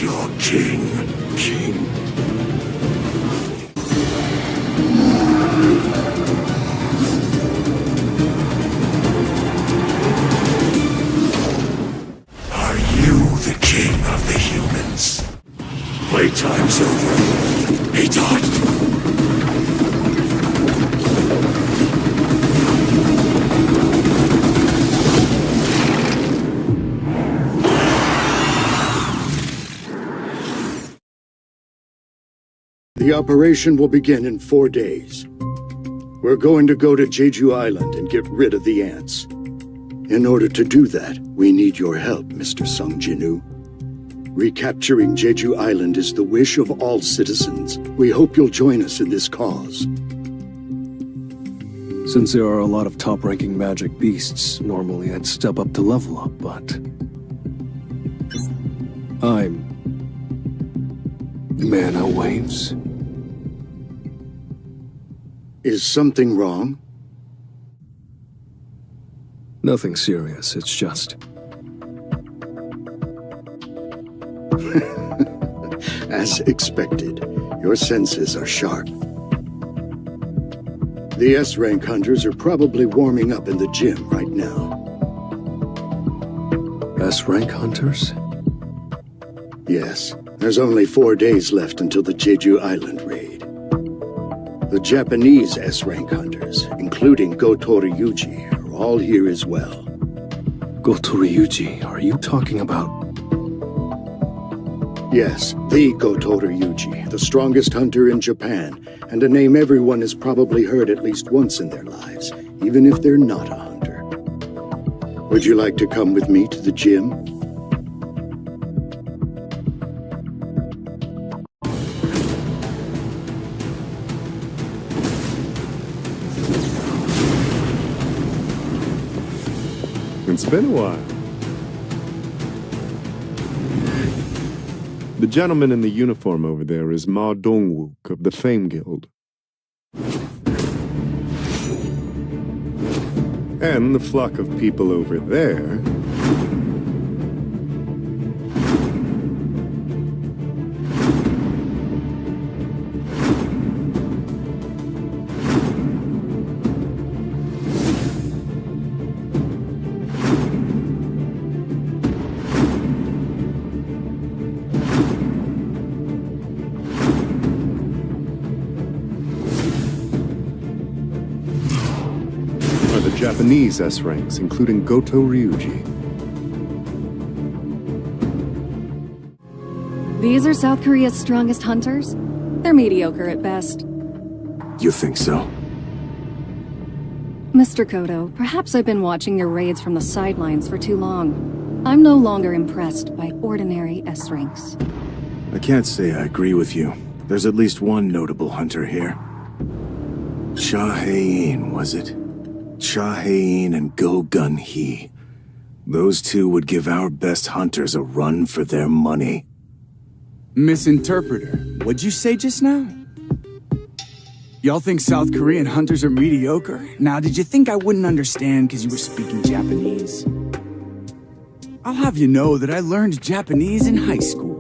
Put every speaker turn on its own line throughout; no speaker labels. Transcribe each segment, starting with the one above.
is your king? King? Are you the king of the humans? Playtime's over. He died.
The operation will begin in 4 days. We're going to go to Jeju Island and get rid of the ants. In order to do that, we need your help, Mr. Sung Jin-Woo. Recapturing Jeju Island is the wish of all citizens. We hope you'll join us in this cause.
Since there are a lot of top-ranking magic beasts, normally I'd step up to level up, but... I'm... Mana Waves.
Is something wrong?
Nothing serious, it's just...
As expected, your senses are sharp. The S-rank hunters are probably warming up in the gym right now.
S-rank hunters?
Yes, there's only 4 days left until the Jeju Island Raid. The Japanese S-rank hunters, including Goto Ryuji, are all here as well.
Goto Ryuji, are you talking about...
Yes, the Goto Ryuji, the strongest hunter in Japan, and a name everyone has probably heard at least once in their lives, even if they're not a hunter. Would you like to come with me to the gym?
It's been a while. The gentleman in the uniform over there is Ma Dongwook of the Fame Guild. And the flock of people over there... Japanese S-ranks, including Goto Ryuji.
These are South Korea's strongest hunters? They're mediocre at best.
You think so?
Mr. Kodo, perhaps I've been watching your raids from the sidelines for too long. I'm no longer impressed by ordinary S-ranks.
I can't say I agree with you. There's at least one notable hunter here. Cha-Hae-in, was it? Cha-Hae-in and Go-Gun-Hee. Those two would give our best hunters a run for their money.
Misinterpreter, what'd you say just now? Y'all think South Korean hunters are mediocre? Now, did you think I wouldn't understand because you were speaking Japanese? I'll have you know that I learned Japanese in high school.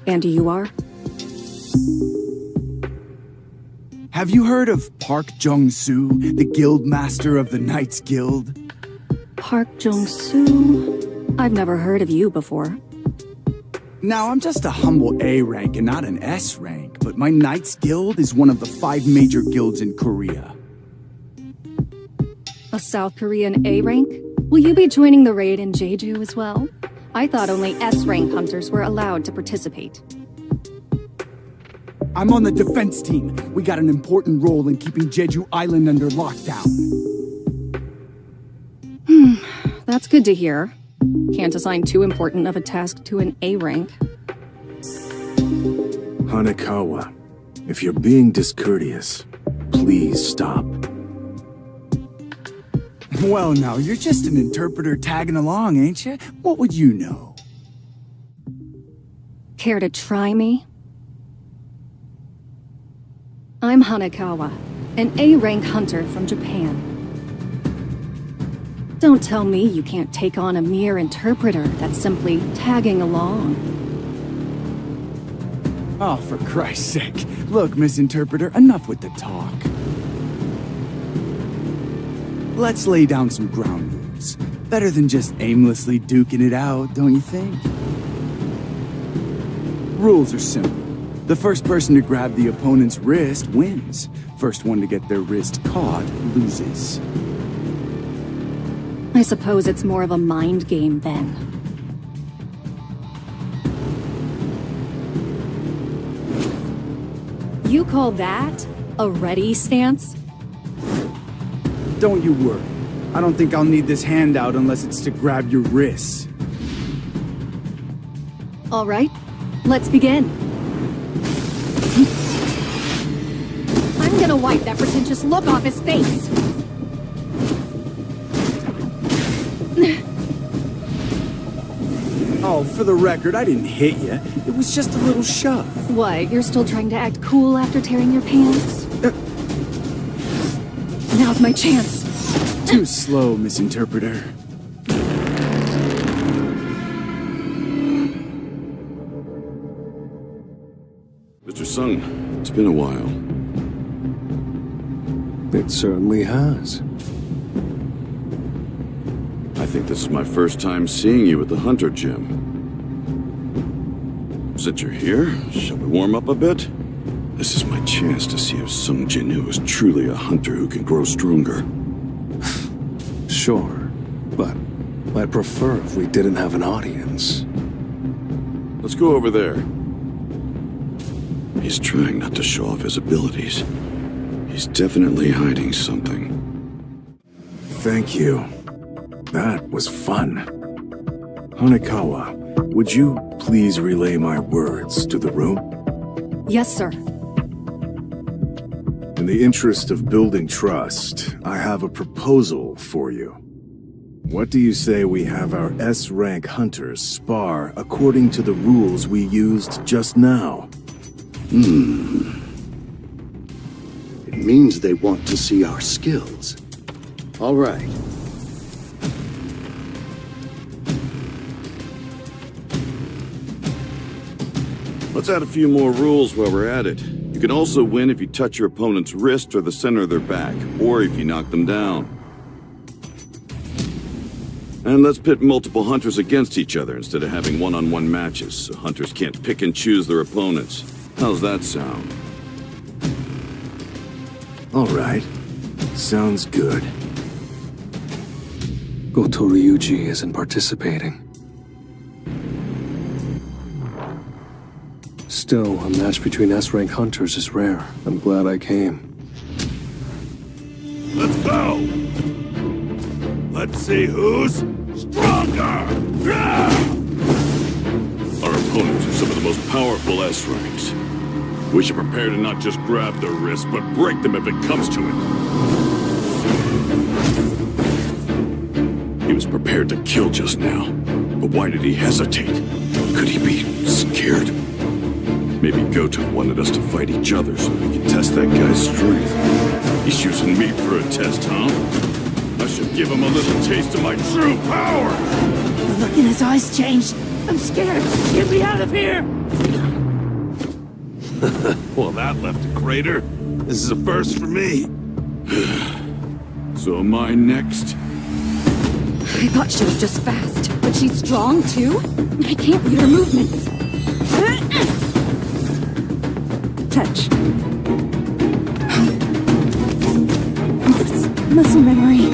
And you are?
Have you heard of Park Jong-soo, the guild master of the Knights Guild?
Park Jong-soo? I've never heard of you before.
Now, I'm just a humble A rank and not an S rank, but my Knights Guild is one of the 5 major guilds in Korea.
A South Korean A rank? Will you be joining the raid in Jeju as well? I thought only S rank hunters were allowed to participate.
I'm on the defense team. We got an important role in keeping Jeju Island under lockdown.
That's good to hear. Can't assign too important of a task to an A rank.
Hanekawa, if you're being discourteous, please stop.
Well, now, you're just an interpreter tagging along, ain't you? What would you know?
Care to try me? I'm Hanekawa, an A-rank hunter from Japan. Don't tell me you can't take on a mere interpreter that's simply tagging along.
Oh, for Christ's sake. Look, Miss Interpreter, enough with the talk. Let's lay down some ground rules. Better than just aimlessly duking it out, don't you think? Rules are simple. The first person to grab the opponent's wrist wins. First one to get their wrist caught loses.
I suppose it's more of a mind game then. You call that a ready stance?
Don't you worry. I don't think I'll need this handout unless it's to grab your wrists.
All right, let's begin. I'm gonna wipe that pretentious look off his face.
Oh, for the record, I didn't hit you. It was just a little shove.
What, you're still trying to act cool after tearing your pants? Now's my chance.
Too slow, Miss Interpreter.
Mr. Sung, it's been a while.
It certainly has.
I think this is my first time seeing you at the Hunter Gym. Since you're here, shall we warm up a bit? This is my chance to see if Sung Jin-Woo is truly a hunter who can grow stronger.
Sure, but I'd prefer if we didn't have an audience.
Let's go over there. He's trying not to show off his abilities. He's definitely hiding something.
Thank you. That was fun. Hanekawa, would you please relay my words to the room?
Yes, sir.
In the interest of building trust, I have a proposal for you. What do you say we have our S-rank hunters spar according to the rules we used just now?
It means they want to see our skills. All right.
Let's add a few more rules while we're at it. You can also win if you touch your opponent's wrist or the center of their back, or if you knock them down. And let's pit multiple hunters against each other instead of having one-on-one matches, so hunters can't pick and choose their opponents. How's that sound?
All right. Sounds good.
Goto Ryuji isn't participating. Still, a match between S-rank hunters is rare. I'm glad I came.
Let's go! Let's see who's stronger!
Our opponents are some of the most powerful S-ranks. We should prepare to not just grab their wrists, but break them if it comes to it. He was prepared to kill just now, but why did he hesitate? Could he be scared? Maybe Goto wanted us to fight each other so we could test that guy's strength. He's using me for a test, huh? I should give him a little taste of my true power!
The look in his eyes changed. I'm scared. Get me out of here!
Well, that left a crater. This is a first for me.
So am I next?
I thought she was just fast, but she's strong too? I can't read her movements. Touch. Muscle memory.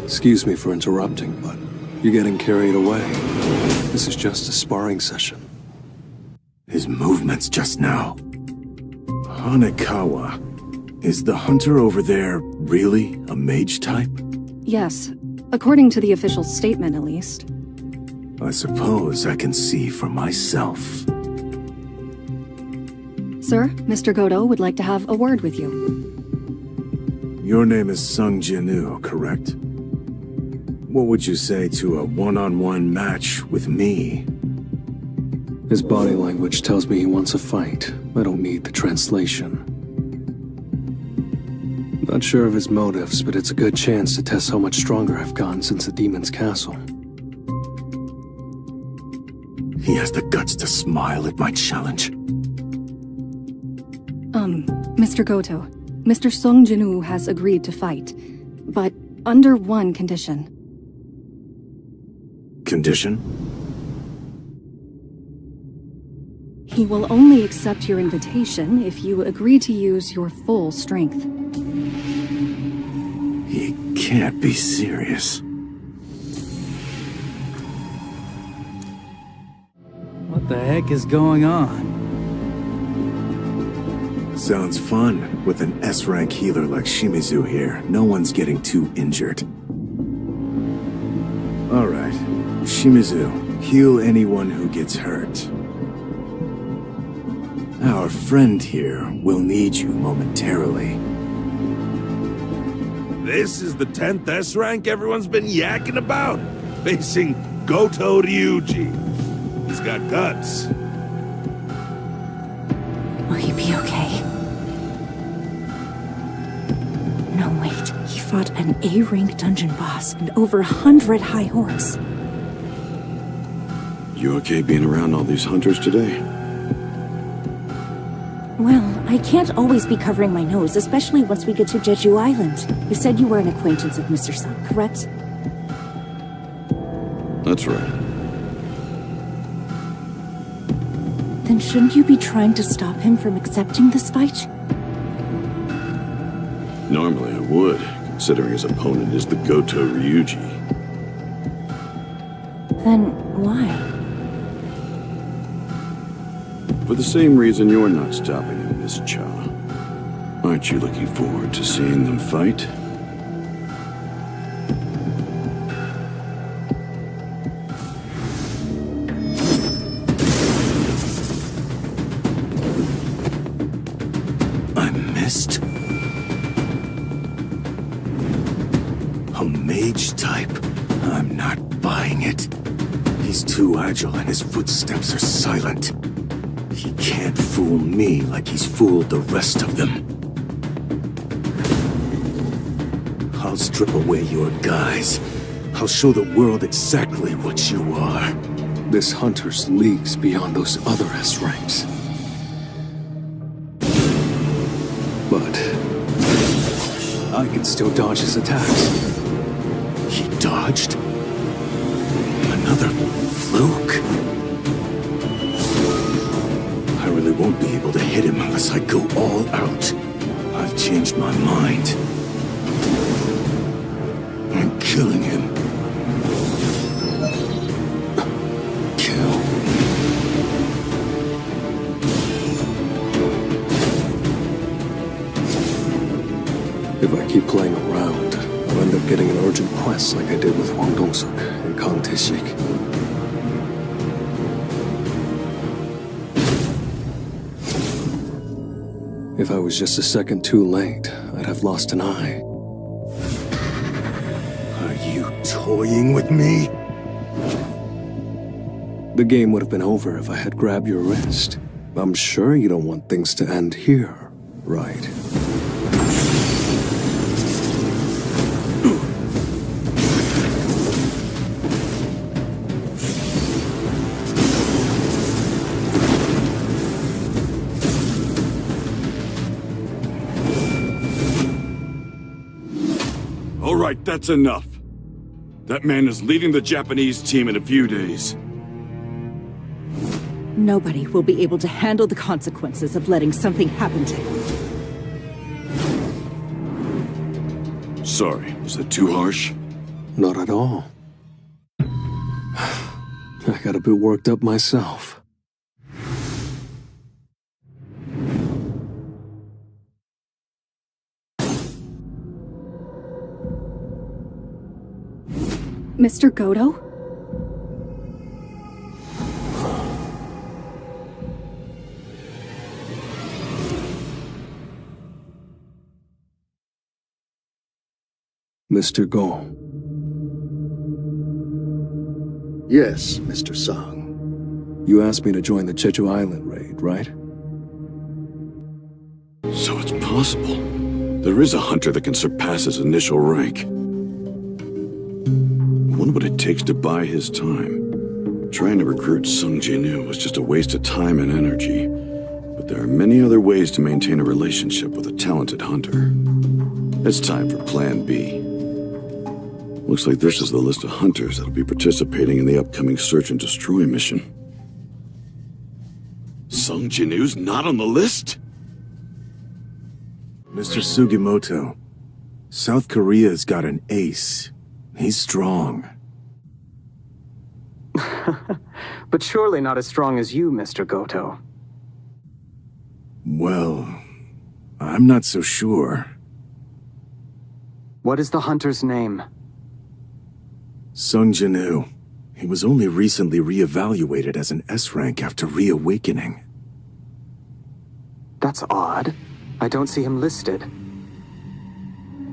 Excuse me for interrupting, but you're getting carried away. This is just a sparring session.
His movements just now. Hanekawa, is the hunter over there really a mage type?
Yes, according to the official statement at least.
I suppose I can see for myself.
Sir, Mr. Goto would like to have a word with you.
Your name is Sung Jin-Woo, correct? What would you say to a one-on-one match with me?
His body language tells me he wants a fight. I don't need the translation. Not sure of his motives, but it's a good chance to test how much stronger I've gotten since the demon's castle.
He has the guts to smile at my challenge.
Mr. Goto, Mr. Sung Jin-Woo has agreed to fight, but under one condition.
Condition?
He will only accept your invitation if you agree to use your full strength.
He can't be serious.
What the heck is going on?
Sounds fun. With an S-rank healer like Shimizu here, no one's getting too injured. Alright, Shimizu, heal anyone who gets hurt. Our friend here will need you momentarily.
This is the 10th S rank everyone's been yakking about, facing Goto Ryuji. He's got guts.
Will he be okay? No, wait. He fought an A-rank dungeon boss and over 100 high orcs.
You okay being around all these hunters today?
Well, I can't always be covering my nose, especially once we get to Jeju Island. You said you were an acquaintance of Mr. Sung, correct?
That's right.
Then shouldn't you be trying to stop him from accepting this fight?
Normally I would, considering his opponent is the Goto Ryuji.
Then why?
For the same reason you're not stopping him, Miss Cha. Aren't you looking forward to seeing them fight?
I missed? A mage type? I'm not buying it. He's too agile and his footsteps are silent. He can't fool me like he's fooled the rest of them. I'll strip away your guise. I'll show the world exactly what you are.
This hunter's leagues beyond those other S ranks. But I can still dodge his attacks.
He dodged? Another fluke? I really won't be able to hit him unless I go all out. I've changed my mind. I'm killing him. Kill.
If I keep playing around, I'll end up getting an urgent quest like I did with Hwang Dong-suk and Kang Tae-sik. If I was just a second too late, I'd have lost an eye.
Are you toying with me?
The game would have been over if I had grabbed your wrist. I'm sure you don't want things to end here, right?
All right, that's enough. That man is leading the Japanese team in a few days.
Nobody will be able to handle the consequences of letting something happen to him.
Sorry, was that too harsh?
Not at all. I got a bit worked up myself.
Mr. Goto?
Mr. Go.
Yes, Mr. Sung.
You asked me to join the Jeju Island Raid, right?
So it's possible. There is a hunter that can surpass his initial rank. I wonder what it takes to buy his time. Trying to recruit Sung Jin-Woo was just a waste of time and energy. But there are many other ways to maintain a relationship with a talented hunter. It's time for Plan B. Looks like this is the list of hunters that'll be participating in the upcoming Search and Destroy mission. Sung Jin-Woo's not on the list?
Mr. Sugimoto, South Korea's got an ace. He's strong.
But surely not as strong as you, Mr. Goto.
Well, I'm not so sure.
What is the hunter's name?
Sung Jin-Woo. He was only recently re-evaluated as an S rank after reawakening.
That's odd. I don't see him listed.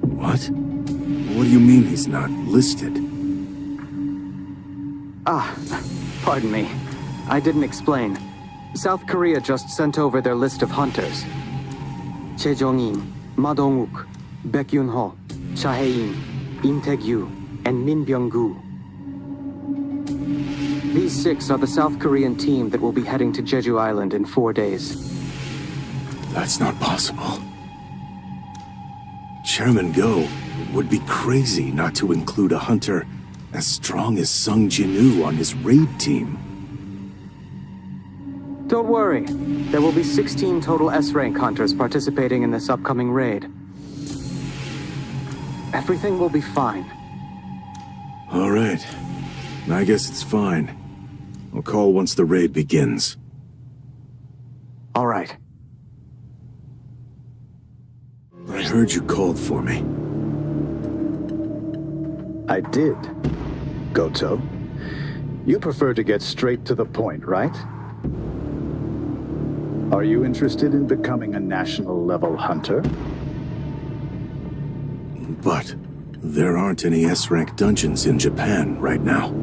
What? What do you mean he's not listed?
Pardon me. I didn't explain. South Korea just sent over their list of hunters. Che Jong-in, Ma Dong-wook, Baek Yun-ho, Cha Hae-in, Im Taek-yu, and Min Byung-gu. These 6 are the South Korean team that will be heading to Jeju Island in 4 days.
That's not possible. Chairman Go would be crazy not to include a hunter as strong as Sung Jin-Woo on his raid team.
Don't worry. There will be 16 total S-rank hunters participating in this upcoming raid. Everything will be fine.
All right. I guess it's fine. I'll call once the raid begins.
All right.
I heard you called for me.
I did, Goto. You prefer to get straight to the point, right? Are you interested in becoming a national-level hunter?
But there aren't any S-rank dungeons in Japan right now.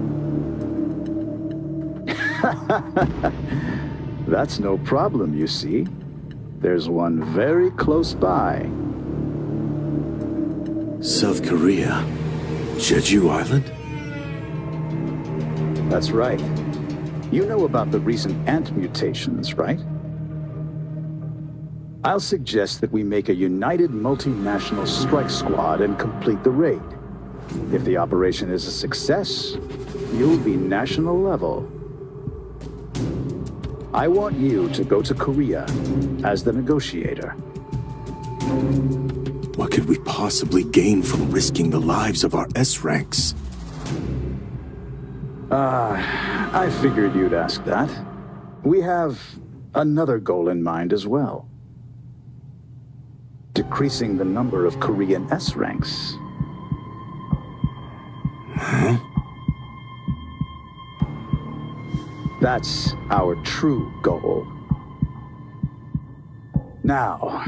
That's no problem, you see. There's one very close by.
South Korea? Jeju Island?
That's right. You know about the recent ant mutations, right? I'll suggest that we make a united multinational strike squad and complete the raid. If the operation is a success, you'll be national level. I want you to go to Korea as the negotiator.
What could we possibly gain from risking the lives of our S-ranks?
I figured you'd ask that. We have another goal in mind as well. Decreasing the number of Korean S-ranks.
Huh?
That's our true goal. Now,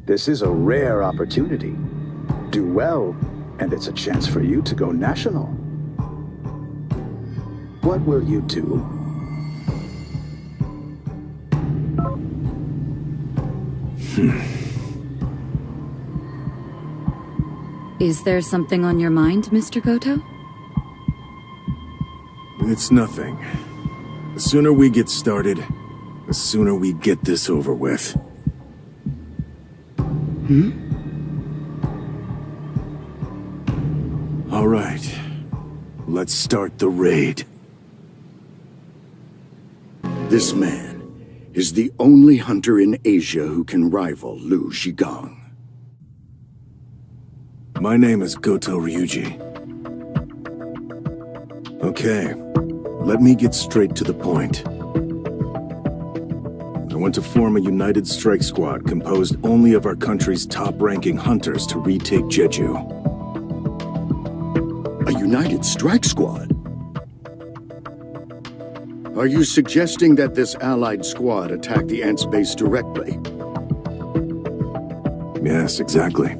this is a rare opportunity. Do well, and it's a chance for you to go national. What will you do?
Is there something on your mind, Mr. Goto?
It's nothing. The sooner we get started, the sooner we get this over with. All right. Let's start the raid.
This man is the only hunter in Asia who can rival Liu Zhigang.
My name is Goto Ryuji. Okay, let me get straight to the point. I want to form a united strike squad composed only of our country's top-ranking hunters to retake Jeju.
A united strike squad? Are you suggesting that this allied squad attack the Ants base directly?
Yes, exactly.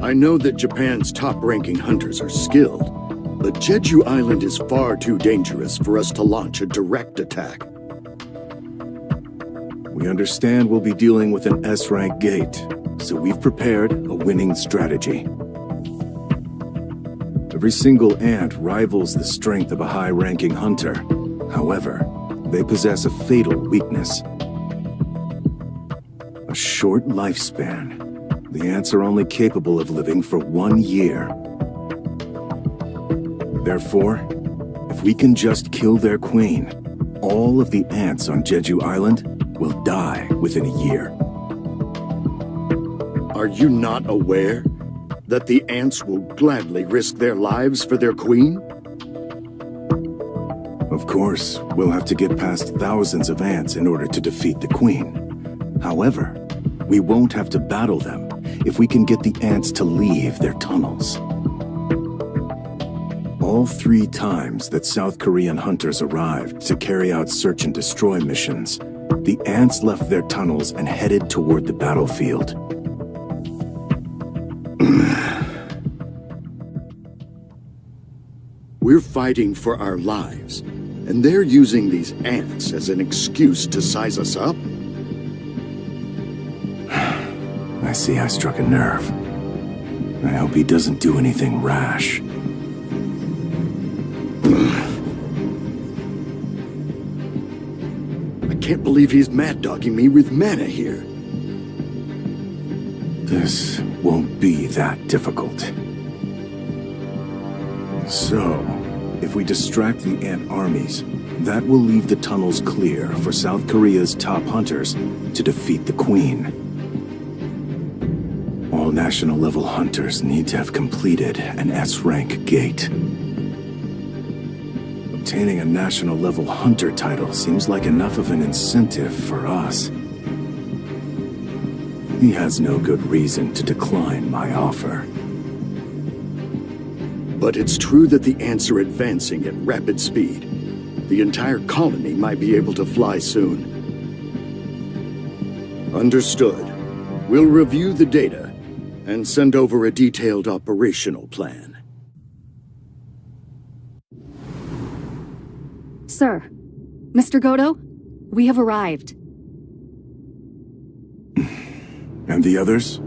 I know that Japan's top-ranking hunters are skilled, but Jeju Island is far too dangerous for us to launch a direct attack.
We understand we'll be dealing with an S-rank gate, so we've prepared a winning strategy. Every single ant rivals the strength of a high-ranking hunter. However, they possess a fatal weakness. A short lifespan. The ants are only capable of living for 1 year. Therefore, if we can just kill their queen, all of the ants on Jeju Island will die within a year.
Are you not aware that the ants will gladly risk their lives for their queen?
Of course, we'll have to get past thousands of ants in order to defeat the queen. However, we won't have to battle them if we can get the ants to leave their tunnels. All 3 times that South Korean hunters arrived to carry out search and destroy missions, the ants left their tunnels and headed toward the battlefield.
We're fighting for our lives, and they're using these ants as an excuse to size us up?
I see I struck a nerve. I hope he doesn't do anything rash.
I can't believe he's mad-dogging me with mana here.
This won't be that difficult. So, if we distract the ant armies, that will leave the tunnels clear for South Korea's top hunters to defeat the queen. All national-level hunters need to have completed an S-rank gate. Obtaining a national-level hunter title seems like enough of an incentive for us. He has no good reason to decline my offer.
But it's true that the ants are advancing at rapid speed. The entire colony might be able to fly soon. Understood. We'll review the data and send over a detailed operational plan.
Sir, Mr. Goto, we have arrived.
And the others?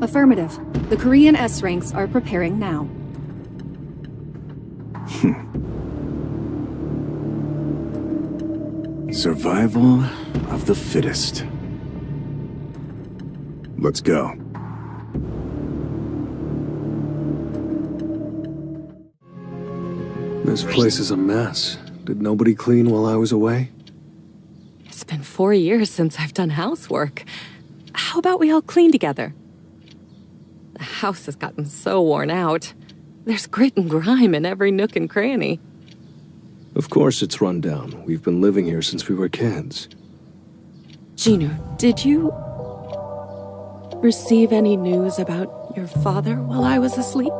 Affirmative. The Korean S-ranks are preparing now.
Survival of the fittest. Let's go.
This place is a mess. Did nobody clean while I was away?
It's been 4 years since I've done housework. How about we all clean together? The house has gotten so worn out. There's grit and grime in every nook and cranny.
Of course it's run down. We've been living here since we were kids.
Jinwoo, did you receive any news about your father while I was asleep?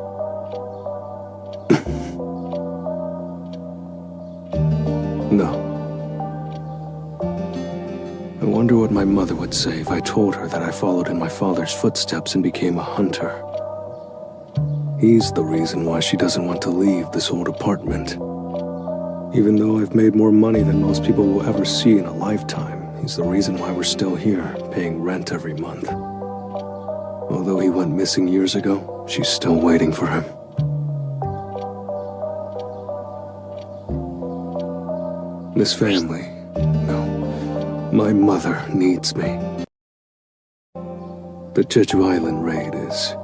No. I wonder what my mother would say if I told her that I followed in my father's footsteps and became a hunter. He's the reason why she doesn't want to leave this old apartment. Even though I've made more money than most people will ever see in a lifetime, he's the reason why we're still here, paying rent every month. Although he went missing years ago, she's still waiting for him. This family, no, my mother needs me. The Jeju Island Raid is.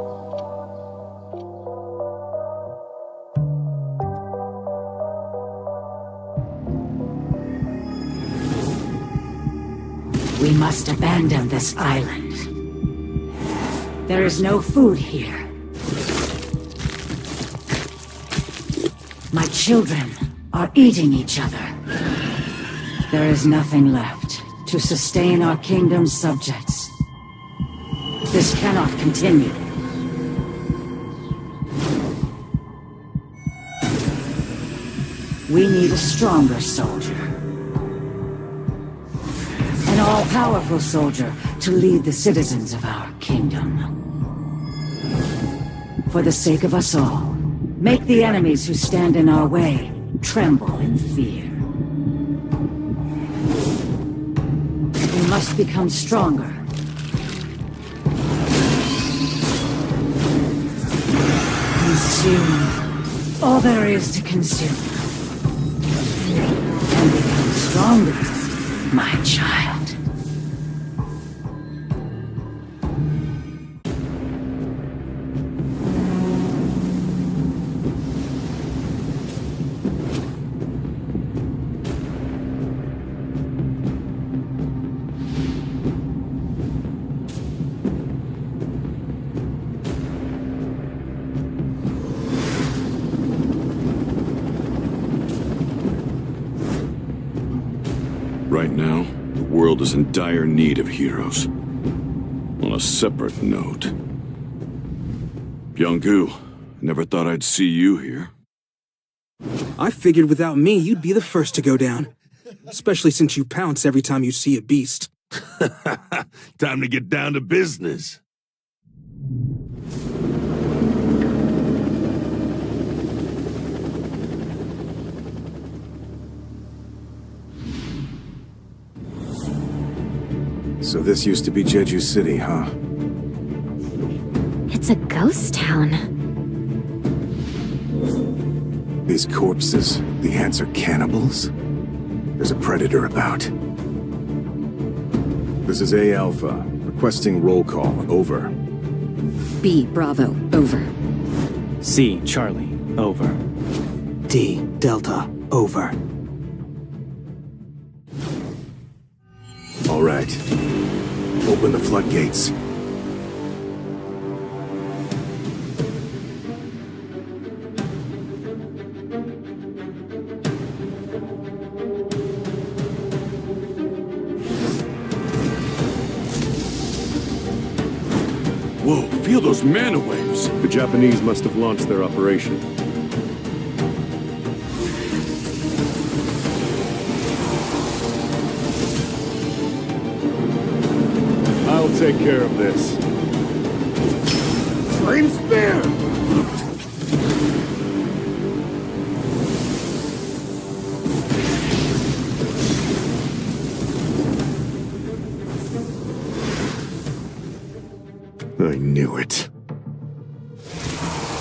We must abandon this island. There is no food here. My children are eating each other. There is nothing left to sustain our kingdom's subjects. This cannot continue. We need a stronger soldier. An all-powerful soldier to lead the citizens of our kingdom. For the sake of us all, make the enemies who stand in our way tremble in fear. We must become stronger. Consume all there is to consume. And become stronger, my child.
Right now, the world is in dire need of heroes. On a separate note, Byung-gu, never thought I'd see you here.
I figured without me, you'd be the first to go down. Especially since you pounce every time you see a beast.
Time to get down to business.
So this used to be Jeju City, huh?
It's a ghost town.
These corpses, the ants are cannibals? There's a predator about. This is A Alpha, requesting roll call, over.
B Bravo, over.
C Charlie, over.
D Delta, over.
All right. Open the floodgates.
Whoa, feel those mana waves!
The Japanese must have launched their operation. I'll take care of this.
Flame spear!
I knew it.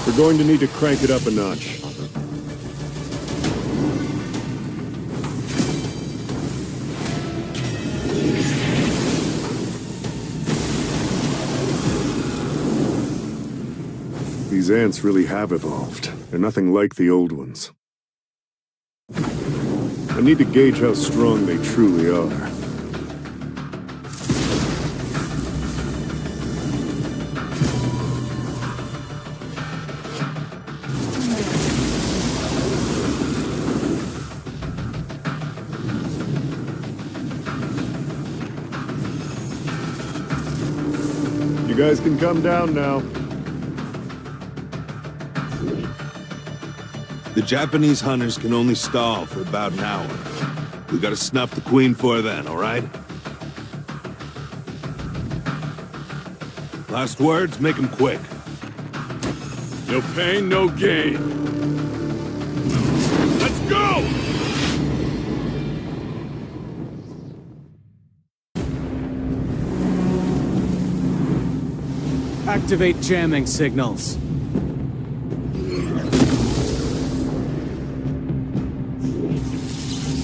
We're going to need to crank it up a notch. These ants really have evolved. They're nothing like the old ones. I need to gauge how strong they truly are. You guys can come down now.
The Japanese hunters can only stall for about an hour. We gotta snuff the queen for then, all right? Last words, make them quick.
No pain, no gain. Let's go!
Activate jamming signals.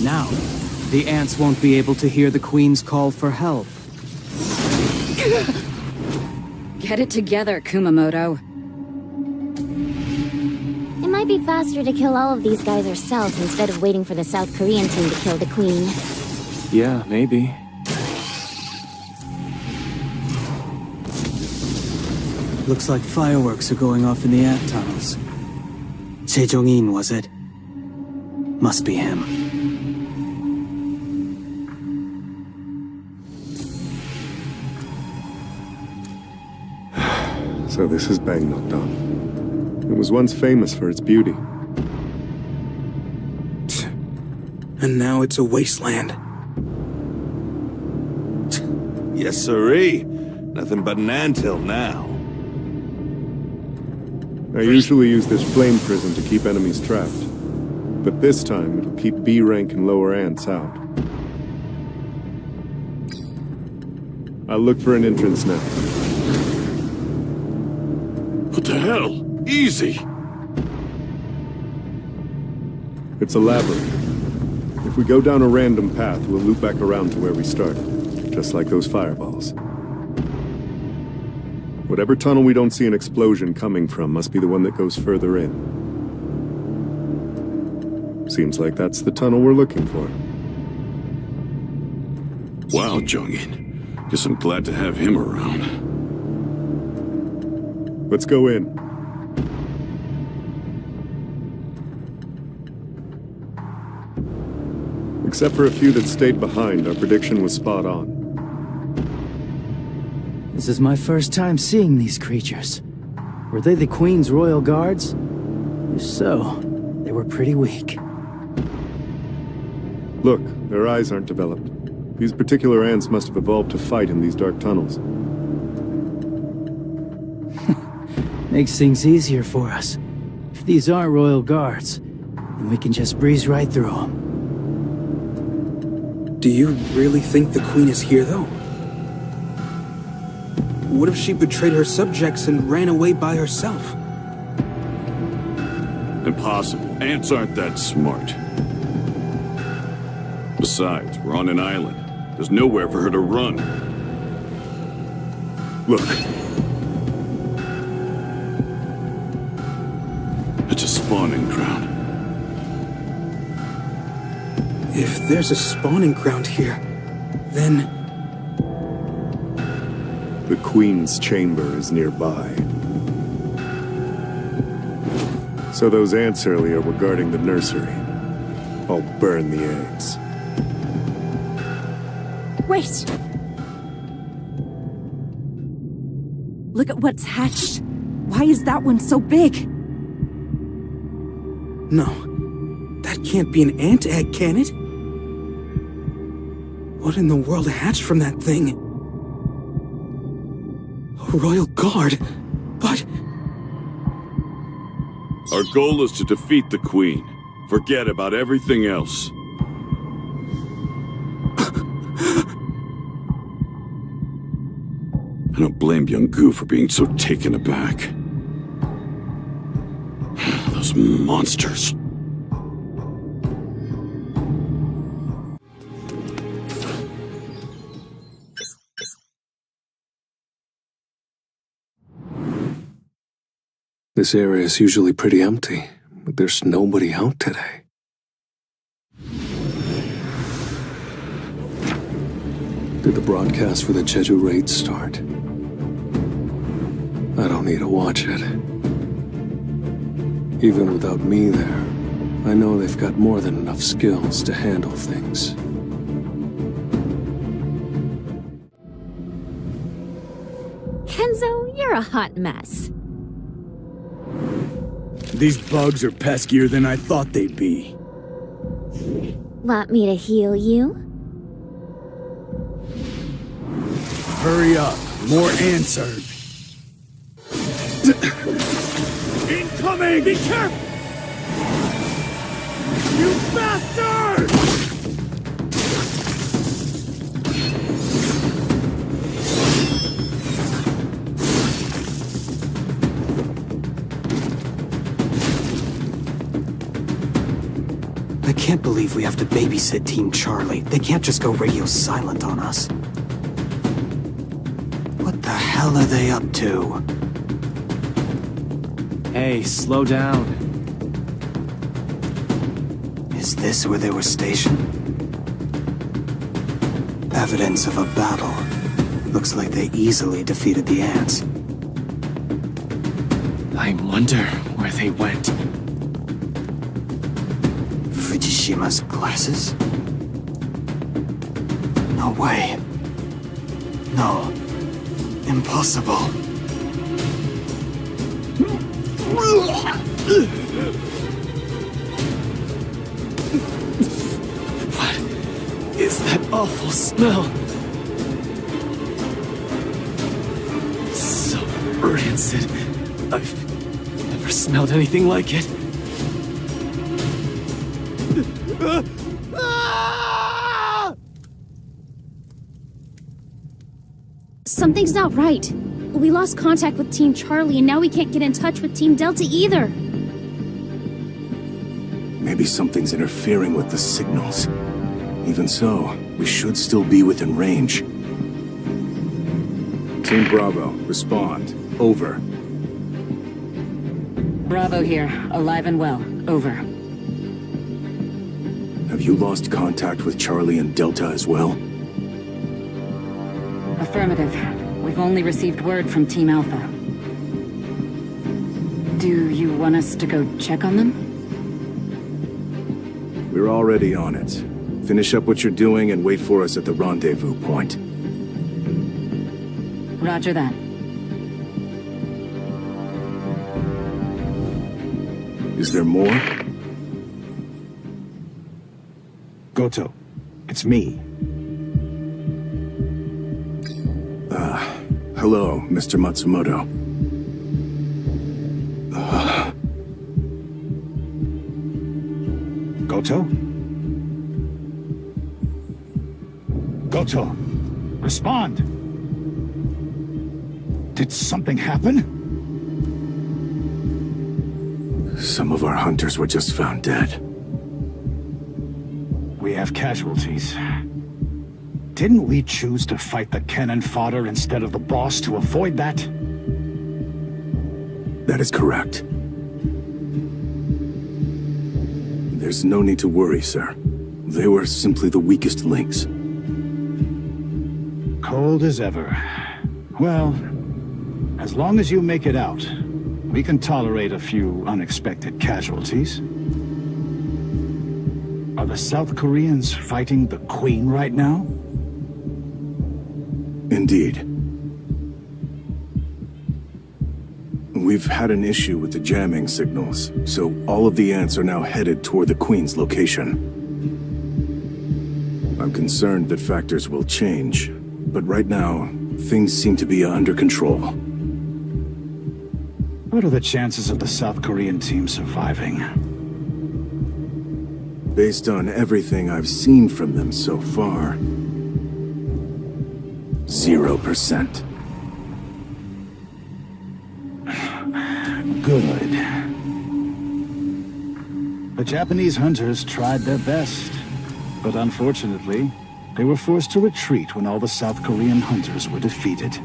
Now, the ants won't be able to hear the Queen's call for help.
Get it together, Kumamoto.
It might be faster to kill all of these guys ourselves instead of waiting for the South Korean team to kill the Queen.
Yeah, maybe. Looks like fireworks are going off in the ant tunnels. Sejong-in, was it? Must be him.
So this is Bangnok-dong. It was once famous for its beauty.
And now it's a wasteland.
Yes, sirree. Nothing but an anthill now.
I usually use this flame prison to keep enemies trapped. But this time, it'll keep B rank and lower ants out. I'll look for an entrance now.
What the hell? Easy!
It's a labyrinth. If we go down a random path, we'll loop back around to where we started. Just like those fireballs. Whatever tunnel we don't see an explosion coming from must be the one that goes further in. Seems like that's the tunnel we're looking for.
Wow, Jung-in. Guess I'm glad to have him around.
Let's go in. Except for a few that stayed behind, our prediction was spot on.
This is my first time seeing these creatures. Were they the Queen's royal guards? If so, they were pretty weak.
Look, their eyes aren't developed. These particular ants must have evolved to fight in these dark tunnels.
Makes things easier for us. If these aren't royal guards, then we can just breeze right through them.
Do you really think the Queen is here, though? What if she betrayed her subjects and ran away by herself?
Impossible. Ants aren't that smart. Besides, we're on an island. There's nowhere for her to run.
Look.
It's a spawning ground.
If there's a spawning ground here, then...
The Queen's chamber is nearby. So those ants earlier were guarding the nursery. I'll burn the eggs.
Wait! Look at what's hatched. Why is that one so big?
No. That can't be an ant egg, can it? What in the world hatched from that thing? A royal guard? But...
Our goal is to defeat the Queen. Forget about everything else. I don't blame young Gu for being so taken aback. Those monsters.
This area is usually pretty empty, but there's nobody out today. Did the broadcast for the Jeju Raid start? I don't need to watch it. Even without me there, I know they've got more than enough skills to handle things.
Kenzo, you're a hot mess.
These bugs are peskier than I thought they'd be.
Want me to heal you?
Hurry up. More ants are... Incoming! Be careful! You bastard!
I can't believe we have to babysit Team Charlie. They can't just go radio silent on us. What the hell are they up to?
Hey, slow down.
Is this where they were stationed? Evidence of a battle. Looks like they easily defeated the ants.
I wonder where they went.
Fujishima's glasses? No way. No. Impossible.
What is that awful smell? So rancid. I've never smelled anything like it.
Something's not right. We lost contact with Team Charlie, and now we can't get in touch with Team Delta either.
Maybe something's interfering with the signals. Even so, we should still be within range. Team Bravo, respond. Over.
Bravo here, alive and well. Over.
Have you lost contact with Charlie and Delta as well?
Affirmative. We've only received word from Team Alpha. Do you want us to go check on them?
We're already on it. Finish up what you're doing and wait for us at the rendezvous point.
Roger that.
Is there more?
Goto, it's me.
Hello, Mr. Matsumoto.
Goto? Goto, respond! Did something happen?
Some of our hunters were just found dead.
We have casualties. Didn't we choose to fight the cannon fodder instead of the boss to avoid that?
That is correct. There's no need to worry, sir. They were simply the weakest links.
Cold as ever. Well, as long as you make it out, we can tolerate a few unexpected casualties. Are the South Koreans fighting the Queen right now?
Indeed. We've had an issue with the jamming signals, so all of the ants are now headed toward the Queen's location. I'm concerned that factors will change, but right now, things seem to be under control.
What are the chances of the South Korean team surviving?
Based on everything I've seen from them so far, 0%.
Good. The Japanese hunters tried their best, but unfortunately, they were forced to retreat when all the South Korean hunters were defeated.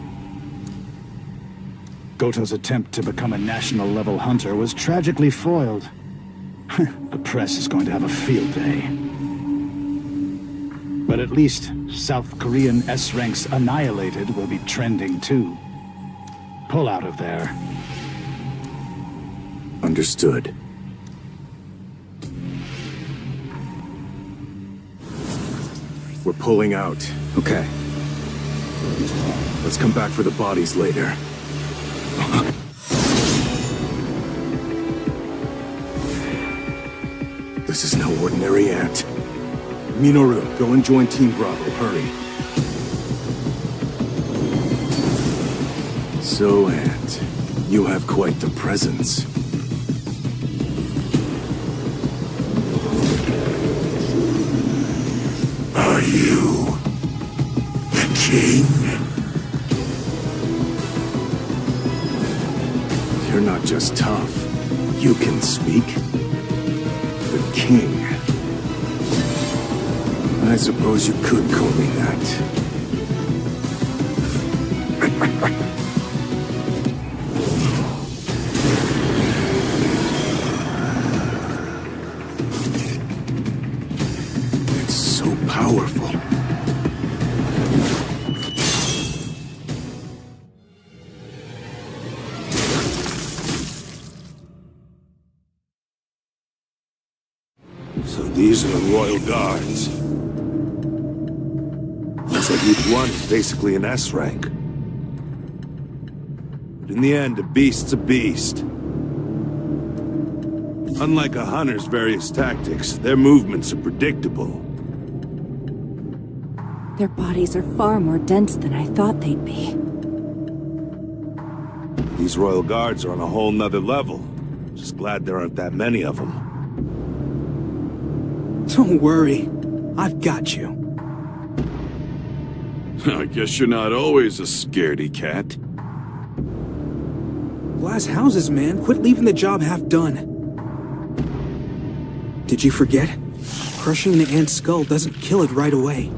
Goto's attempt to become a national-level hunter was tragically foiled. The press is going to have a field day. But at least South Korean S-ranks annihilated will be trending too. Pull out of there.
Understood. We're pulling out.
Okay.
Let's come back for the bodies later. This is no ordinary ant. Minoru, go and join Team Bravo. Hurry. So, Ant, you have quite the presence.
Are you the king?
You're not just tough. You can speak. The king. I suppose you could call me that. It's so powerful.
So these are the Royal Guards. Looks like each one is basically an S rank. But in the end, a beast's a beast. Unlike a hunter's various tactics, their movements are predictable.
Their bodies are far more dense than I thought they'd be.
These Royal Guards are on a whole nother level. Just glad there aren't that many of them.
Don't worry. I've got you.
I guess you're not always a scaredy cat.
Glass houses, man. Quit leaving the job half done. Did you forget? Crushing the ant's skull doesn't kill it right away.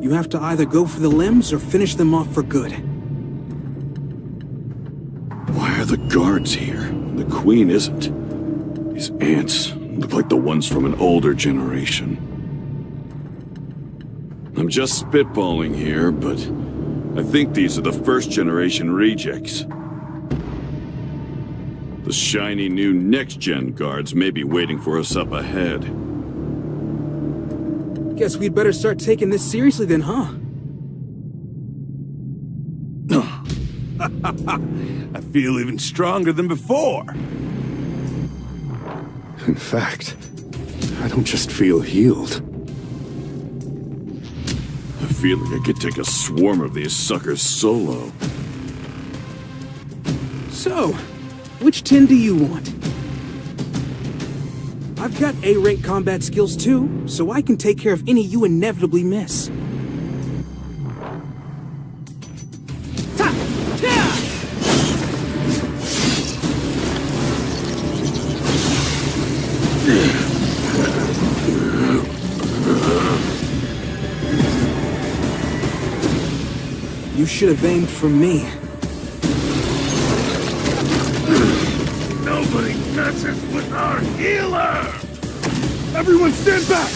You have to either go for the limbs or finish them off for good.
Why are the guards here when the queen isn't? These ants look like the ones from an older generation. I'm just spitballing here, but I think these are the first-generation rejects. The shiny new next-gen guards may be waiting for us up ahead.
Guess we'd better start taking this seriously then, huh?
I feel even stronger than before.
In fact, I don't just feel healed.
I feel like I could take a swarm of these suckers solo.
So, which 10 do you want? I've got A-rank combat skills too, so I can take care of any you inevitably miss. You should have aimed for me.
Nobody messes with our healer! Everyone stand back!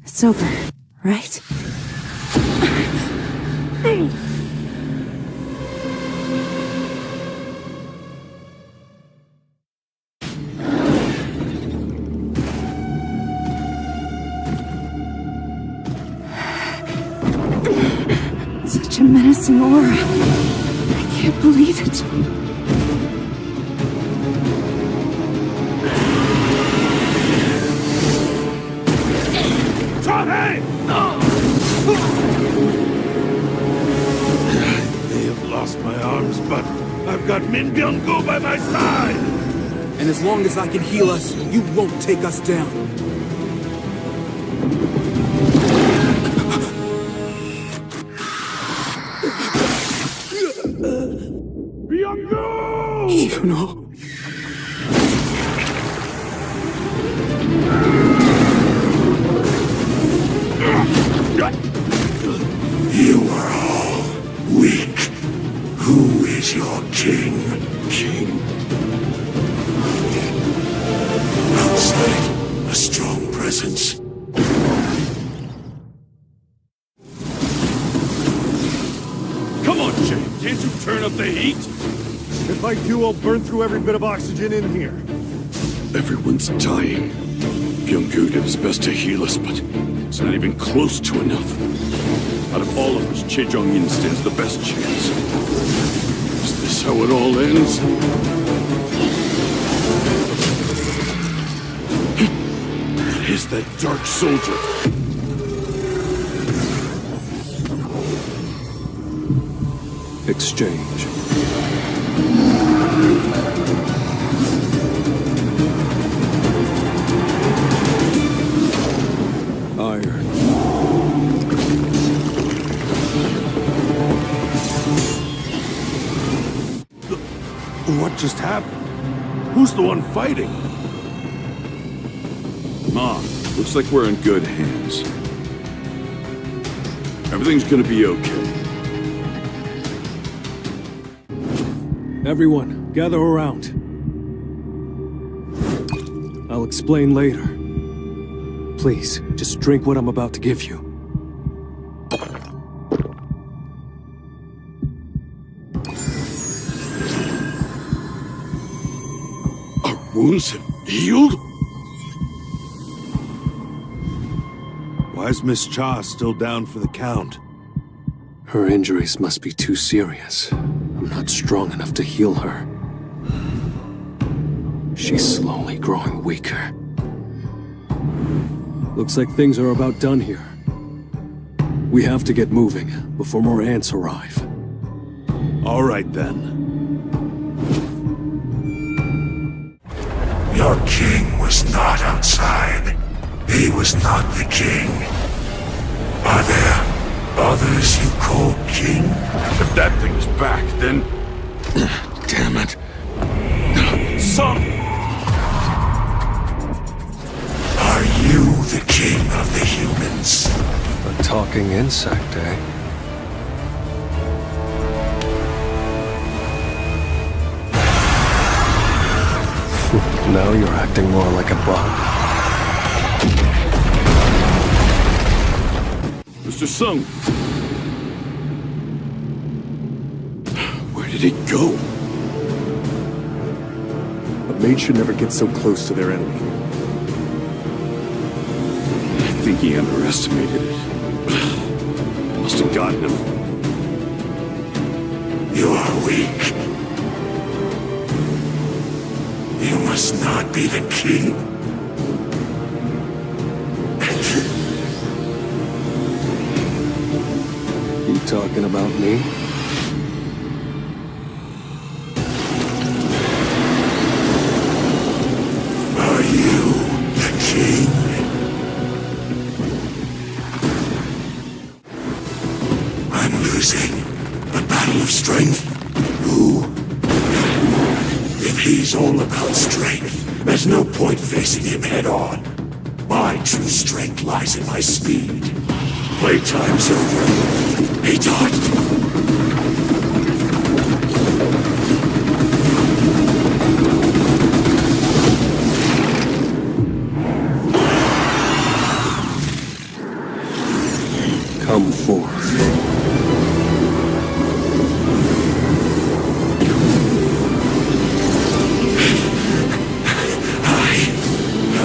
It's over, right?
Such a menacing aura. I can't believe it.
They have lost my arms, but I've got Min Byung-gu by my side!
And as long as I can heal us, you won't take us down.
Byung-gu!
You know...
You are all weak. Who is your king?
King?
Outside, a strong presence.
Come on, Jay. Can't you turn up the heat?
If I do, I'll burn through every bit of oxygen in here.
Everyone's dying. Byung-gu did his best to heal us, but it's not even close to enough. Out of all of us, Chejong-in stands the best chance. Is this how it all ends? What is that dark soldier?
Exchange. Iron.
What just happened? Who's the one fighting?
Ma, looks like we're in good hands. Everything's gonna be okay.
Everyone, gather around. I'll explain later. Please, just drink what I'm about to give you.
Our wounds have healed?
Why is Miss Cha still down for the count?
Her injuries must be too serious. I'm not strong enough to heal her. She's slowly growing weaker. Looks like things are about done here. We have to get moving before more ants arrive.
All right, then.
Your king was not outside. He was not the king. Are there others you call king?
If that thing is back, then... Damn it.
Sung!
Are you the king of the humans?
A talking insect, eh? Now you're acting more like a bug.
Mr. Sung! Where did he go?
A mage should never get so close to their enemy.
I think he underestimated it. Must have gotten him.
You are weak. You must not be the king.
You talking about me?
Are you the king? I'm losing. A battle of strength? Who? If he's all about strength, there's no point facing him head-on. My true strength lies in my speed. Playtime's over. He died.
Come forth.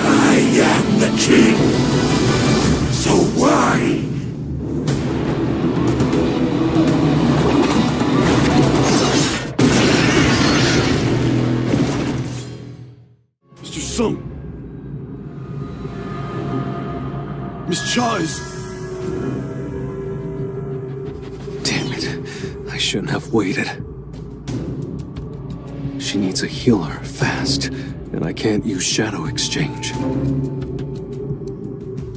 I am the king. So why?
Mr. Sung! Miss Chai's...
Damn it. I shouldn't have waited. She needs a healer, fast, and I can't use Shadow Exchange.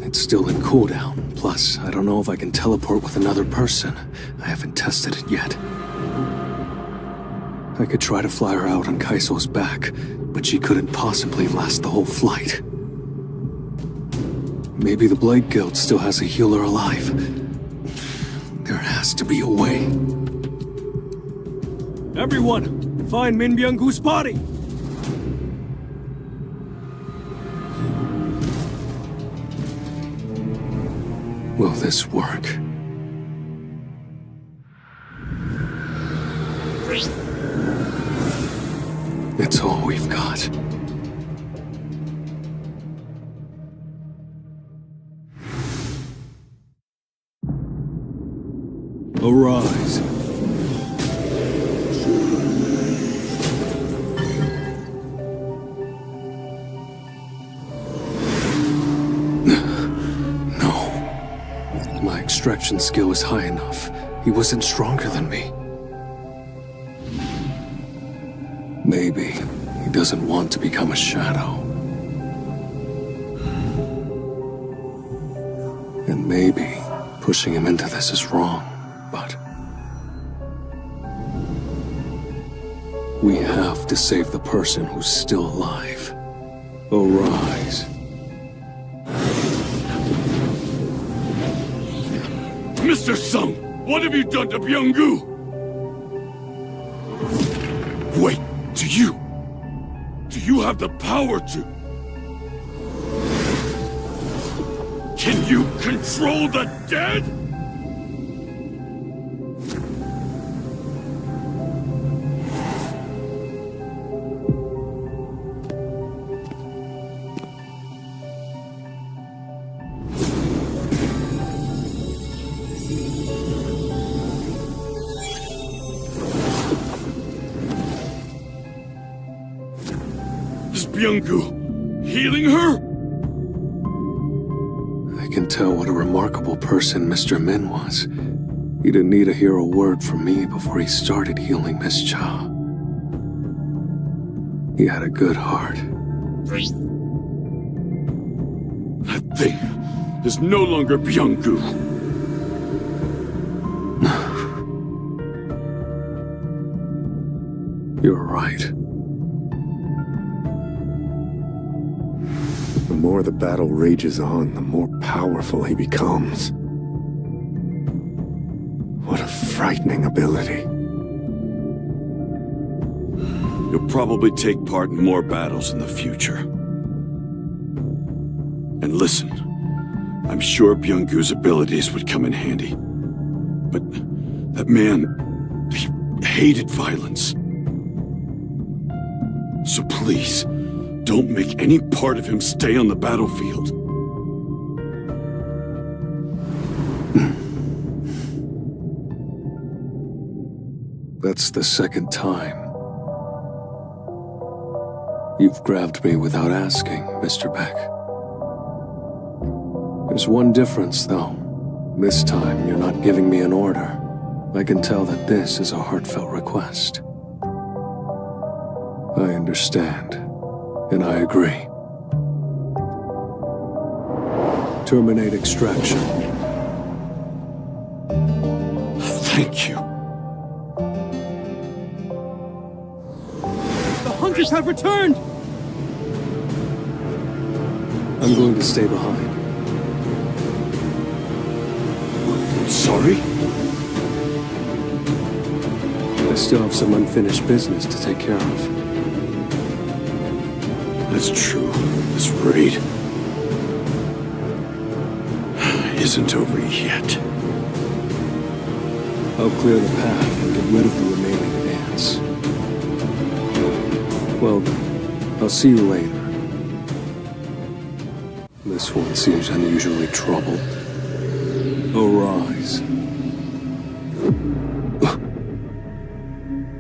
It's still in cooldown, plus I don't know if I can teleport with another person. I haven't tested it yet. I could try to fly her out on Kaiso's back, but she couldn't possibly last the whole flight. Maybe the Blade Guild still has a healer alive. There has to be a way. Everyone, find Min Byung-gu's body! Will this work? It's all we've got. Arise. No. My extraction skill is high enough. He wasn't stronger than me. Maybe he doesn't want to become a shadow. And maybe pushing him into this is wrong, but we have to save the person who's still alive. Arise.
Mr. Sung, what have you done to Byung-gu? Wait, do you have the power to... Can you control the dead? Byung-gu, healing her?
I can tell what a remarkable person Mr. Min was. He didn't need to hear a word from me before he started healing Miss Cha. He had a good heart.
That thing is no longer Byung-gu.
You're right.
The more the battle rages on, the more powerful he becomes. What a frightening ability.
You'll probably take part in more battles in the future. And listen, I'm sure Byung-gu's abilities would come in handy. But that man, he hated violence. So please, don't make any part of him stay on the battlefield.
That's the second time. You've grabbed me without asking, Mr. Beck. There's one difference, though. This time, you're not giving me an order. I can tell that this is a heartfelt request. I understand, and I agree. Terminate extraction.
Thank you.
The hunters have returned!
I'm going to stay behind.
Sorry?
I still have some unfinished business to take care of.
That's true. This raid isn't over yet.
I'll clear the path and get rid of the remaining ants. Well, I'll see you later. This one seems unusually troubled. Arise.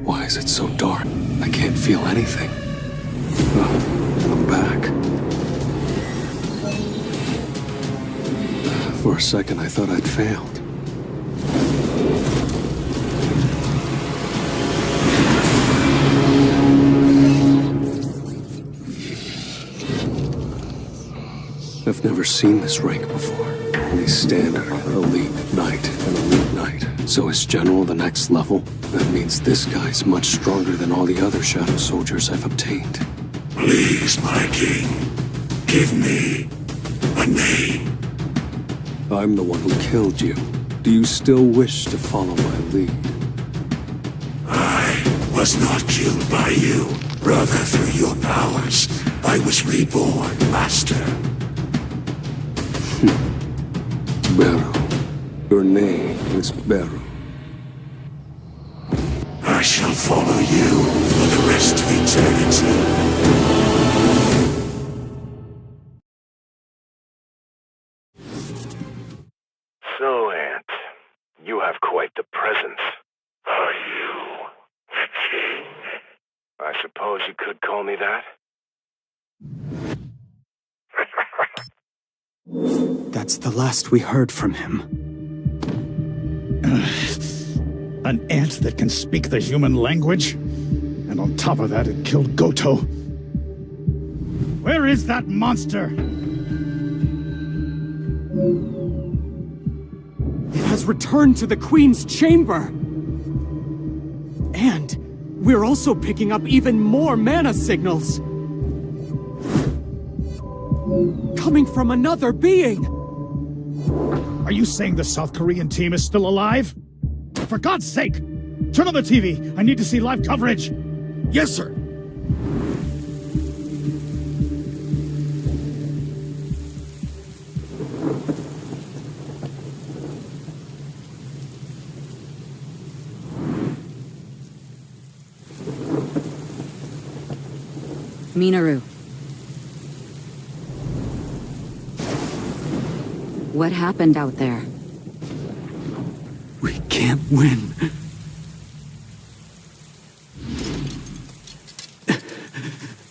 Why is it so dark? I can't feel anything. I'm back. For a second, I thought I'd failed. I've never seen this rank before. Only standard, elite knight, and elite knight. So is general the next level? That means this guy's much stronger than all the other shadow soldiers I've obtained.
Please, my king, give me a name.
I'm the one who killed you. Do you still wish to follow my lead?
I was not killed by you. Rather, through your powers, I was reborn, master.
Beru. Your name is Beru.
I shall follow you for the rest of eternity.
So, Ant, you have quite the presence.
Are you the king?
I suppose you could call me that.
That's the last we heard from him.
An ant that can speak the human language? And on top of that, it killed Goto. Where is that monster?
It has returned to the Queen's chamber! And we're also picking up even more mana signals! Coming from another being!
Are you saying the South Korean team is still alive? For God's sake! Turn on the TV! I need to see live coverage!
Yes, sir!
Minaru. What happened out there?
We can't win.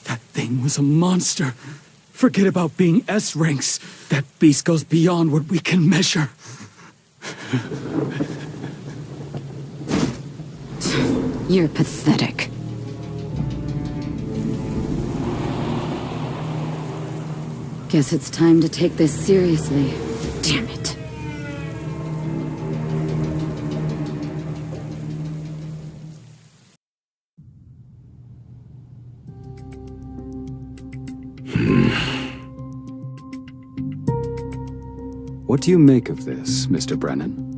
That thing was a monster. Forget about being S ranks. That beast goes beyond what we can measure.
You're pathetic. Guess it's time to take this seriously. Damn it.
What do you make of this, Mr. Brennan?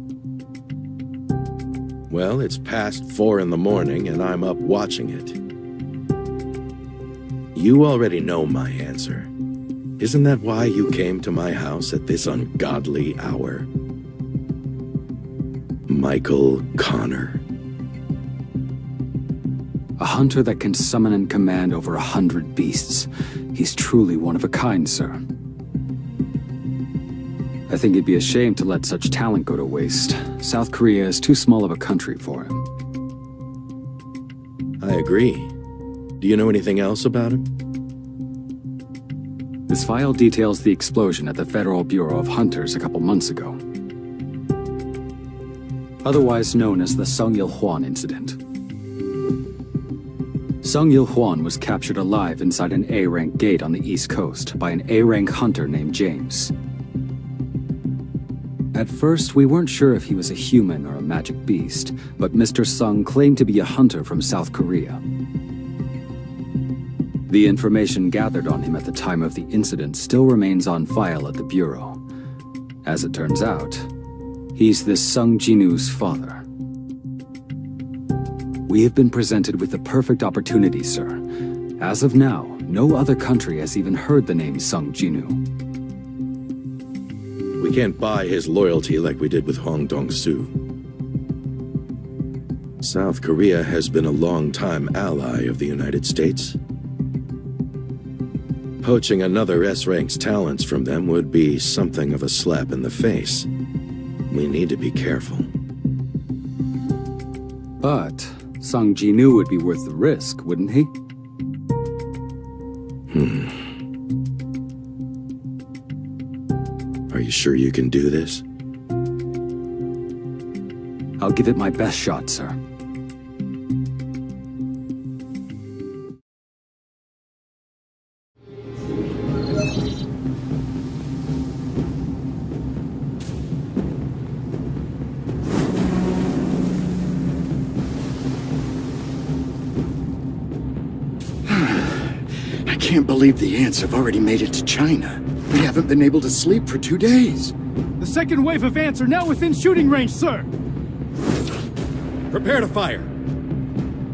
Well, it's past 4 in the morning and I'm up watching it. You already know my answer. Isn't that why you came to my house at this ungodly hour? Michael Connor.
A hunter that can summon and command over 100 beasts. He's truly one of a kind, sir. I think it'd be a shame to let such talent go to waste. South Korea is too small of a country for him.
I agree. Do you know anything else about him?
This file details the explosion at the Federal Bureau of Hunters a couple months ago. Otherwise known as the Sung Il-hwan incident. Sung Il-hwan was captured alive inside an A-rank gate on the East Coast by an A-rank hunter named James. At first, we weren't sure if he was a human or a magic beast, but Mr. Sung claimed to be a hunter from South Korea. The information gathered on him at the time of the incident still remains on file at the Bureau. As it turns out, he's this Sung Jin-Woo's father. We have been presented with the perfect opportunity, sir. As of now, no other country has even heard the name Sung Jin-Woo.
We can't buy his loyalty like we did with Hong Dong-soo. South Korea has been a long-time ally of the United States. Poaching another S-rank's talents from them would be something of a slap in the face. We need to be careful.
But Sung Jin-Woo would be worth the risk, wouldn't he?
Are you sure you can do this?
I'll give it my best shot, sir.
I can't believe the ants have already made it to China. We haven't been able to sleep for 2 days.
The second wave of ants are now within shooting range, sir!
Prepare to fire!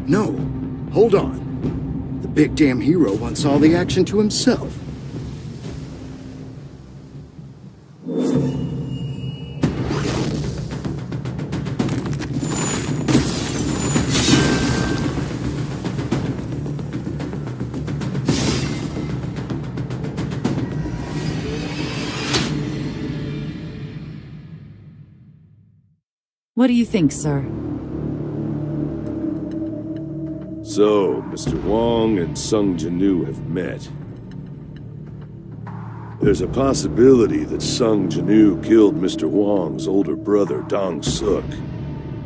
No, hold on. The big damn hero wants all the action to himself.
What do you think, sir?
So, Mr. Wong and Sung Jin-Woo have met. There's a possibility that Sung Jin-Woo killed Mr. Wong's older brother, Dong-suk.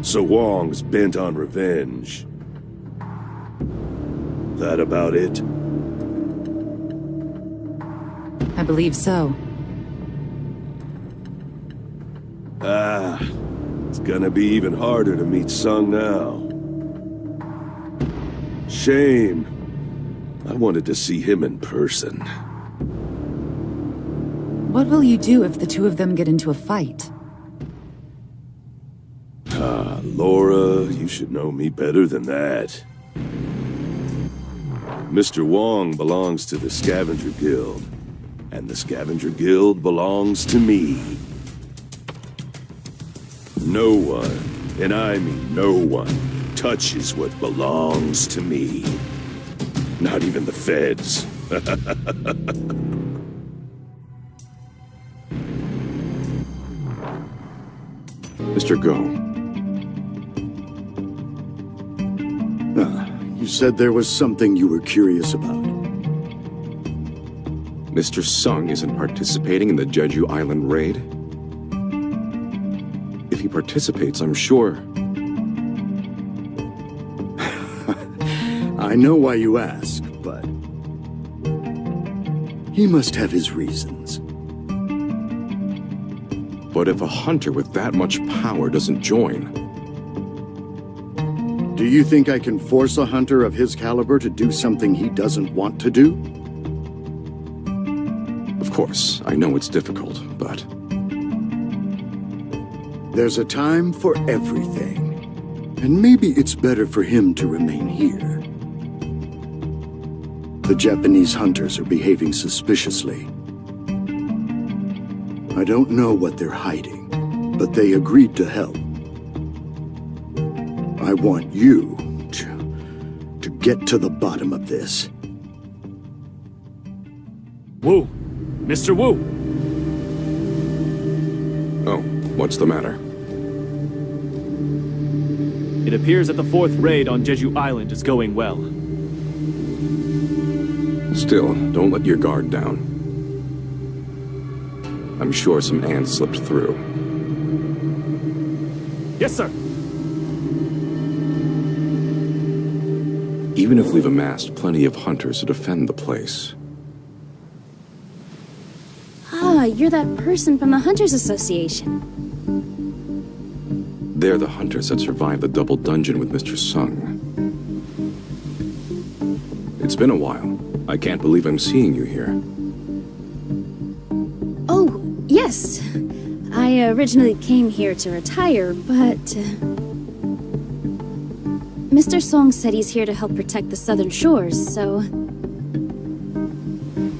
So Wong's bent on revenge. That about it?
I believe so.
It's gonna be even harder to meet Sung now. Shame. I wanted to see him in person.
What will you do if the two of them get into a fight?
Laura, you should know me better than that. Mr. Wong belongs to the Scavenger Guild, and the Scavenger Guild belongs to me. No one, and I mean no one, touches what belongs to me. Not even the feds.
Mr. Go.
You said there was something you were curious about.
Mr. Sung isn't participating in the Jeju Island Raid? If he participates, I'm sure...
I know why you ask, but... he must have his reasons.
But if a hunter with that much power doesn't join...
Do you think I can force a hunter of his caliber to do something he doesn't want to do?
Of course, I know it's difficult, but...
There's a time for everything. And maybe it's better for him to remain here. The Japanese hunters are behaving suspiciously. I don't know what they're hiding, but they agreed to help. I want you to get to the bottom of this.
Wu! Mr. Wu!
Oh, what's the matter?
It appears that the 4th raid on Jeju Island is going well.
Still, don't let your guard down. I'm sure some ants slipped through.
Yes, sir!
Even if we've amassed plenty of hunters to defend the place.
Ah, you're that person from the Hunters Association.
They're the hunters that survived the double dungeon with Mr. Sung. It's been a while. I can't believe I'm seeing you here.
Oh, yes. I originally came here to retire, but... Mr. Song said he's here to help protect the southern shores, so...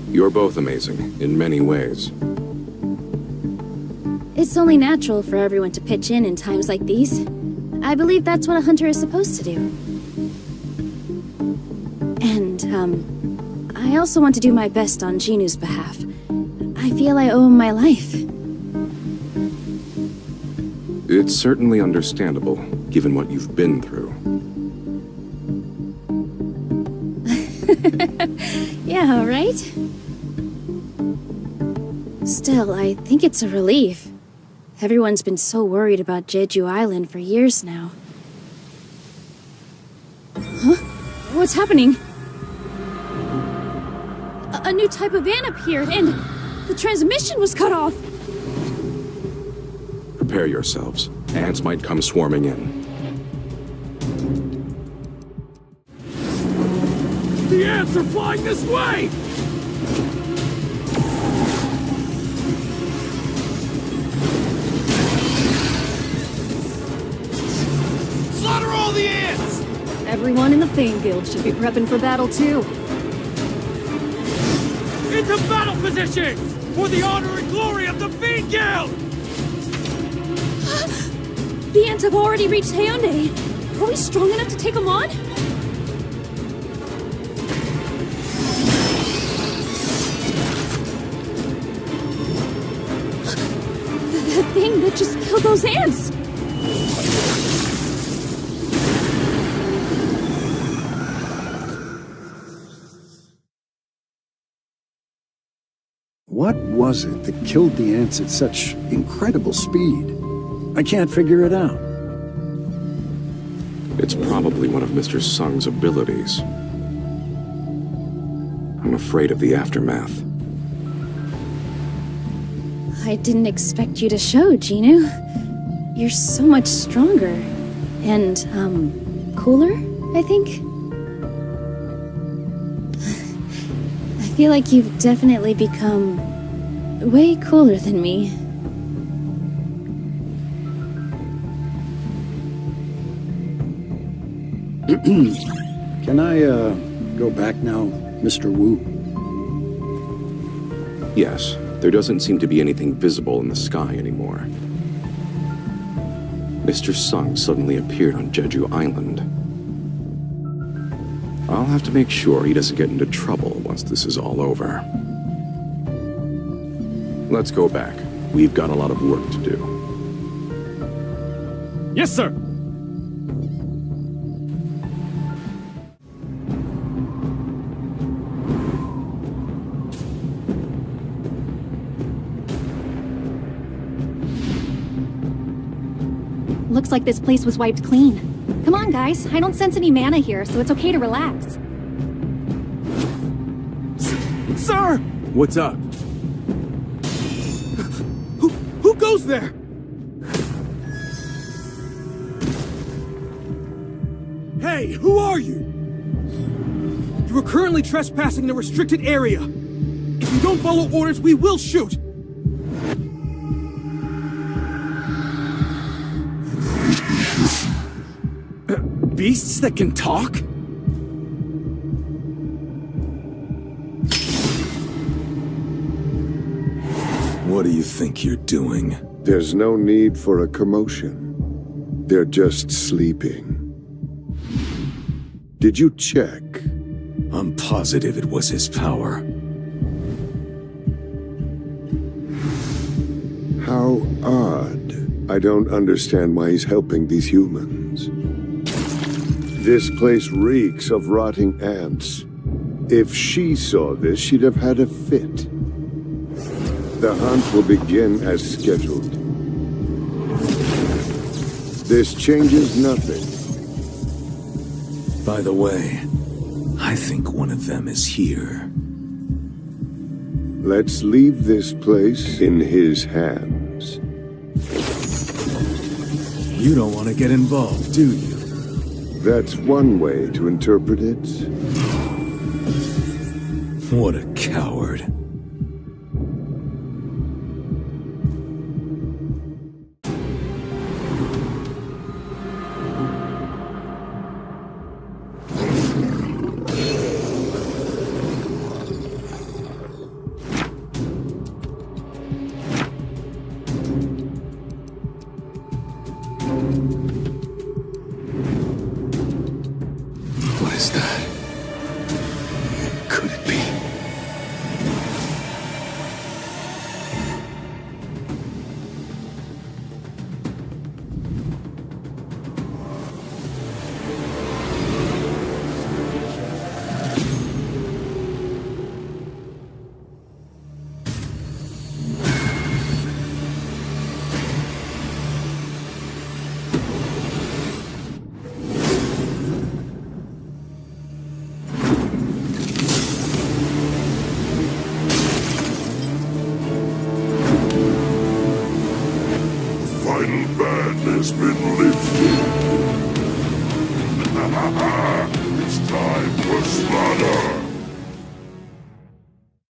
You're both amazing, in many ways.
It's only natural for everyone to pitch in times like these. I believe that's what a hunter is supposed to do. And, I also want to do my best on Jinu's behalf. I feel I owe him my life.
It's certainly understandable, given what you've been through.
Yeah, right? Still, I think it's a relief. Everyone's been so worried about Jeju Island for years now. Huh? What's happening? A new type of ant appeared, and the transmission was cut off!
Prepare yourselves. Ants might come swarming in.
The ants are flying this way!
Slaughter all the ants!
Everyone in the Fame Guild should be prepping for battle too.
Into battle positions! For the honor and glory of the Fiend Guild!
The ants have already reached Hyundai. Are we strong enough to take them on? The thing that just killed those ants!
What was it that killed the ants at such incredible speed? I can't figure it out.
It's probably one of Mr. Sung's abilities. I'm afraid of the aftermath.
I didn't expect you to show, Jinu. You're so much stronger. And, cooler, I think? I feel like you've definitely become way cooler than me.
Can I, go back now, Mr. Wu?
Yes, there doesn't seem to be anything visible in the sky anymore. Mr. Sung suddenly appeared on Jeju Island. I'll have to make sure he doesn't get into trouble once this is all over. Let's go back. We've got a lot of work to do.
Yes, sir!
Looks like this place was wiped clean. Come on, guys. I don't sense any mana here, so it's okay to relax.
Sir!
What's up? Who goes there? Hey, who are you? You are currently trespassing the restricted area. If you don't follow orders, we will shoot.
Beasts that can talk?
What do you think you're doing?
There's no need for a commotion. They're just sleeping. Did you check?
I'm positive it was his power.
How odd. I don't understand why he's helping these humans. This place reeks of rotting ants. If she saw this, she'd have had a fit. The hunt will begin as scheduled. This changes nothing.
By the way, I think one of them is here.
Let's leave this place in his hands.
You don't want to get involved, do you?
That's one way to interpret it.
What a coward.
What is that? Could it be?
Final ban has been lifted.